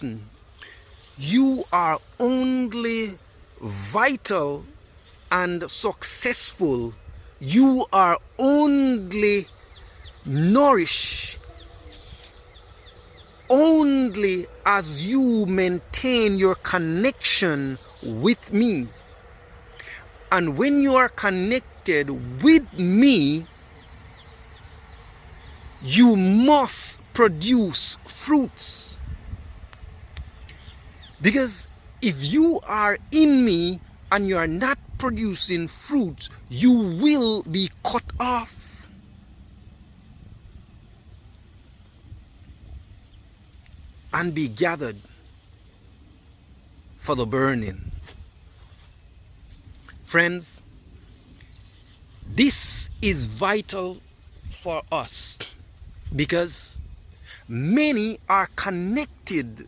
listen, you are only vital and successful, you are only nourished only as you maintain your connection with me. And when you are connected with me, you must produce fruits. Because if you are in me and you are not producing fruit, you will be cut off. And be gathered for the burning. Friends, this is vital for us because many are connected